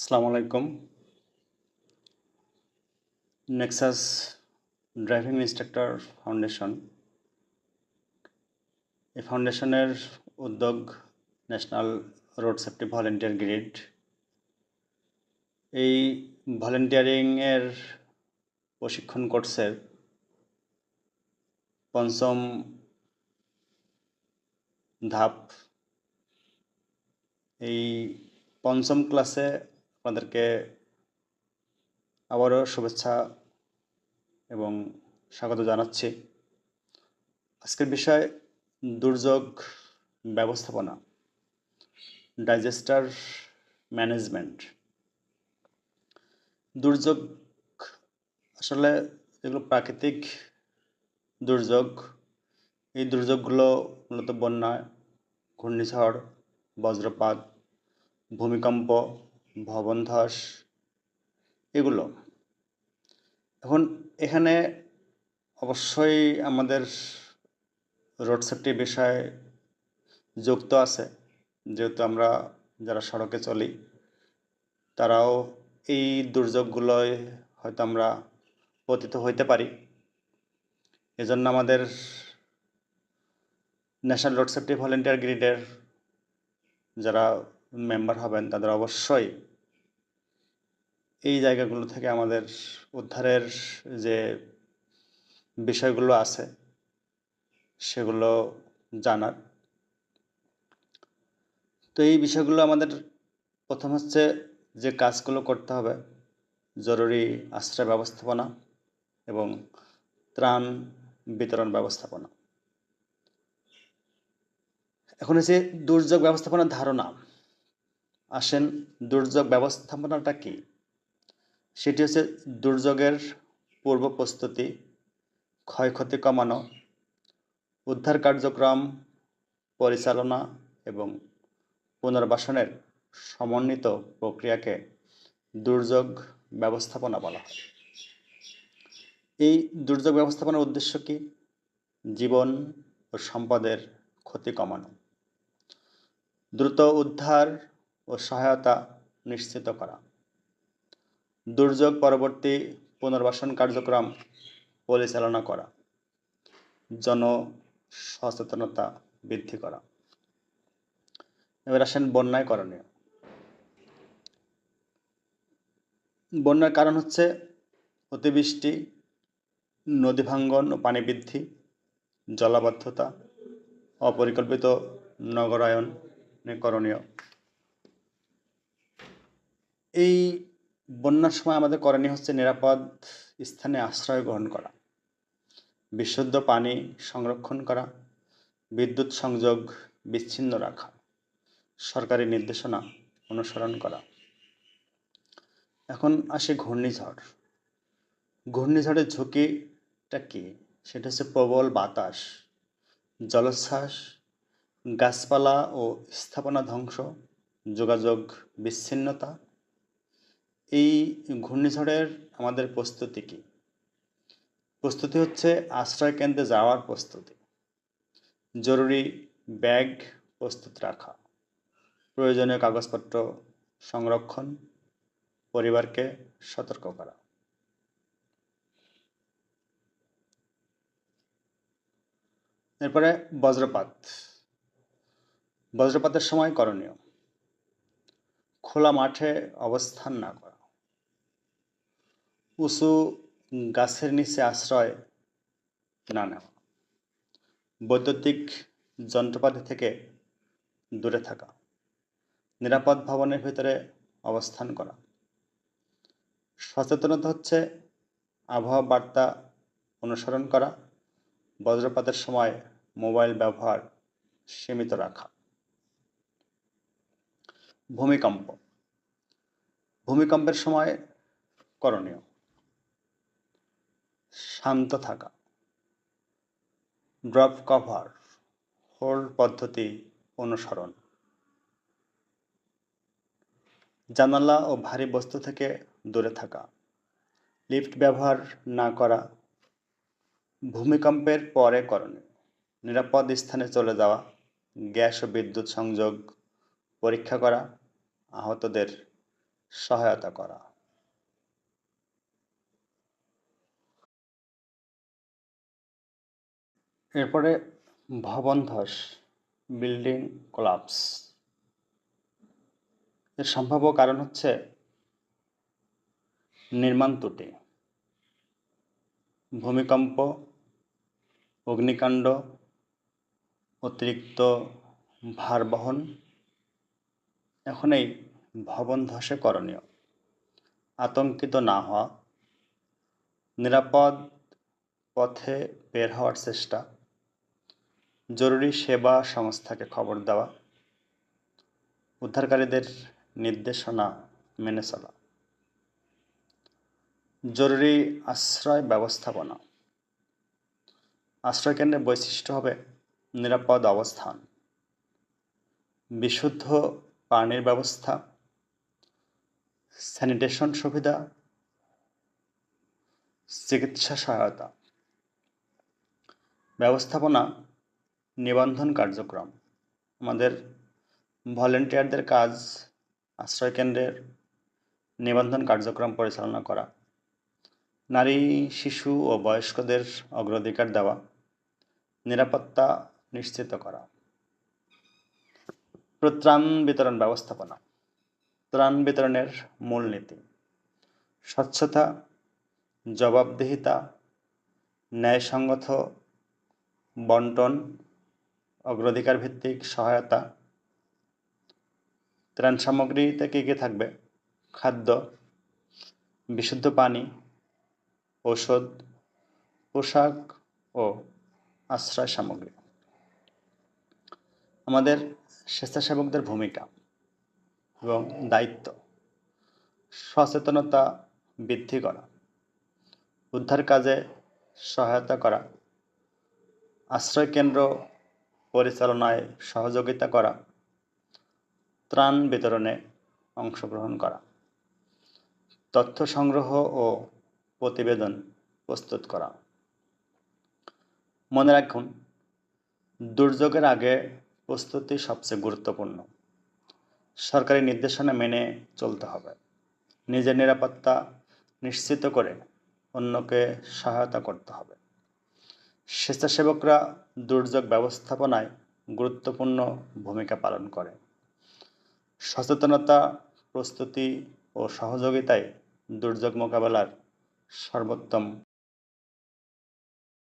আসসালামু আলাইকুম। Nexus driving instructor foundation এই ফাউন্ডেশনের উদ্যোগ national road safety volunteer grid. এই ভলেন্টিয়ারিংয়ের প্রশিক্ষণ কোর্সের পঞ্চম ধাপ। এই পঞ্চম ক্লাসে আপনাদেরকে আবারও শুভেচ্ছা এবং স্বাগত জানাচ্ছি। আজকের বিষয় দুর্যোগ ব্যবস্থাপনা, ডিজাস্টার ম্যানেজমেন্ট। দুর্যোগ আসলে যেগুলো প্রাকৃতিক দুর্যোগ, এই দুর্যোগগুলো মূলত বন্যা, ঘূর্ণিঝড়, বজ্রপাত, ভূমিকম্প, ভবন ধস, এগুলো। এখন এখানে অবশ্যই আমাদের রোড সেফটি বিষয় যুক্ত আছে, যেহেতু আমরা যারা সড়কে চলি তারাও এই দুর্যোগগুলোয় হয়তো আমরা পতিত হইতে পারি। এজন্য আমাদের ন্যাশনাল রোড সেফটি ভলেন্টিয়ার গ্রিডের যারা মেম্বার হবেন তাদের অবশ্যই এই জায়গাগুলো থেকে আমাদের উদ্ধারের যে বিষয়গুলো আছে সেগুলো জানার। তো এই বিষয়গুলো আমাদের প্রথম হচ্ছে যে কাজগুলো করতে হবে, জরুরি আশ্রয় ব্যবস্থাপনা এবং ত্রাণ বিতরণ ব্যবস্থাপনা। এখন হচ্ছে দুর্যোগ ব্যবস্থাপনার ধারণা। আসেন, দুর্যোগ ব্যবস্থাপনাটা কি? সেটি হচ্ছে দুর্যোগের পূর্ব প্রস্তুতি, ক্ষয়ক্ষতি কমানো, উদ্ধার কার্যক্রম পরিচালনা এবং পুনর্বাসনের সমন্বিত প্রক্রিয়াকে দুর্যোগ ব্যবস্থাপনা বলা হয়। এই দুর্যোগ ব্যবস্থাপনার উদ্দেশ্য কি? জীবন ও সম্পদের ক্ষতি কমানো, দ্রুত উদ্ধার ও সহায়তা নিশ্চিত করা, দুর্যোগ পরবর্তী পুনর্বাসন কার্যক্রম পরিচালনা করা, জনসচেতনতা বৃদ্ধি করা। এবার আসেন বন্যায় করণীয়। বন্যার কারণ হচ্ছে অতিবৃষ্টি, নদী ভাঙ্গন ও পানি বৃদ্ধি, জলাবদ্ধতা, অপরিকল্পিত নগরায়ন করণীয়। এই বন্যার সময় আমাদের করণীয় হচ্ছে নিরাপদ স্থানে আশ্রয় গ্রহণ করা, বিশুদ্ধ পানি সংরক্ষণ করা, বিদ্যুৎ সংযোগ বিচ্ছিন্ন রাখা, সরকারি নির্দেশনা অনুসরণ করা। এখন আসে ঘূর্ণিঝড়। ঘূর্ণিঝড়ের ঝুঁকিটা কি? সেটা হচ্ছে প্রবল বাতাস, জলোচ্ছ্বাস, গাছপালা ও স্থাপনা ধ্বংস, যোগাযোগ বিচ্ছিন্নতা। এই ঘূর্ণিঝড়ের আমাদের প্রস্তুতি কি? প্রস্তুতি হচ্ছে আশ্রয় কেন্দ্রে যাওয়ার প্রস্তুতি, জরুরি ব্যাগ প্রস্তুত রাখা, প্রয়োজনীয় কাগজপত্র সংরক্ষণ, পরিবারকে সতর্ক করা। এরপরে বজ্রপাত। বজ্রপাতের সময় করণীয়: খোলা মাঠে অবস্থান না করা, উঁচু গাছের নিচে আশ্রয় না নেওয়া, বৈদ্যুতিক যন্ত্রপাতি থেকে দূরে থাকা, নিরাপদ ভবনের ভিতরে অবস্থান করা। সচেতনতা হচ্ছে আবহাওয়া বার্তা অনুসরণ করা, বজ্রপাতের সময় মোবাইল ব্যবহার সীমিত রাখা। ভূমিকম্প। ভূমিকম্পের সময় করণীয়: শান্ত থাকা, ড্রপ কভার হোল্ড পদ্ধতি অনুসরণ, জানালা ও ভারী বস্তু থেকে দূরে থাকা, লিফট ব্যবহার না করা। ভূমিকম্পের পরে করণীয়: নিরাপদ স্থানে চলে যাওয়া, গ্যাস ও বিদ্যুৎ সংযোগ পরীক্ষা করা, আহতদের সহায়তা করা। এরপরে ভবন ধস, বিল্ডিং কোলাপস। এর সম্ভাব্য কারণ হচ্ছে নির্মাণ ত্রুটি, ভূমিকম্প, অগ্নিকাণ্ড, অতিরিক্ত ভার বহন। এখন এই ভবন ধসে করণীয়: আতঙ্কিত না হওয়া, নিরাপদ পথে বের হওয়ার চেষ্টা, জরুরি সেবা সংস্থাকে খবর দেওয়া, উদ্ধারকারীদের নির্দেশনা মেনে চলা। জরুরি আশ্রয় ব্যবস্থাপনা। আশ্রয়কেন্দ্রের বৈশিষ্ট্য হবে নিরাপদ অবস্থান, বিশুদ্ধ পানির ব্যবস্থা, স্যানিটেশন সুবিধা, চিকিৎসা সহায়তা। ব্যবস্থাপনা, নিবন্ধন কার্যক্রম। আমাদের ভলেন্টিয়ারদের কাজ আশ্রয়কেন্দ্রের নিবন্ধন কার্যক্রম পরিচালনা করা, নারী, শিশু ও বয়স্কদের অগ্রাধিকার দেওয়া, নিরাপত্তা নিশ্চিত করা। ত্রাণ বিতরণ ব্যবস্থাপনা। ত্রাণ বিতরণের মূলনীতি: স্বচ্ছতা, জবাবদিহিতা, ন্যায়সঙ্গত বন্টন, অগ্রাধিকার ভিত্তিক সহায়তা। ত্রাণ সামগ্রীতে কী কী থাকবে? খাদ্য, বিশুদ্ধ পানি, ঔষধ, পোশাক ও আশ্রয় সামগ্রী। আমাদের স্বেচ্ছাসেবকদের ভূমিকা এবং দায়িত্ব: সচেতনতা বৃদ্ধি করা, উদ্ধার কাজে সহায়তা করা, আশ্রয়কেন্দ্র পরিচালনায় সহযোগিতা করা, ত্রাণ বিতরণে অংশগ্রহণ করা, তথ্য সংগ্রহ ও প্রতিবেদন প্রস্তুত করা। মনে রাখুন, দুর্যোগের আগে প্রস্তুতি সবচেয়ে গুরুত্বপূর্ণ। সরকারি নির্দেশনা মেনে চলতে হবে, নিজের নিরাপত্তা নিশ্চিত করে অন্যকে সহায়তা করতে হবে। স্বেচ্ছাসেবকরা দুর্যোগ ব্যবস্থাপনায় গুরুত্বপূর্ণ ভূমিকা পালন করে। সচেতনতা, প্রস্তুতি ও সহযোগিতায় দুর্যোগ মোকাবেলার সর্বোত্তম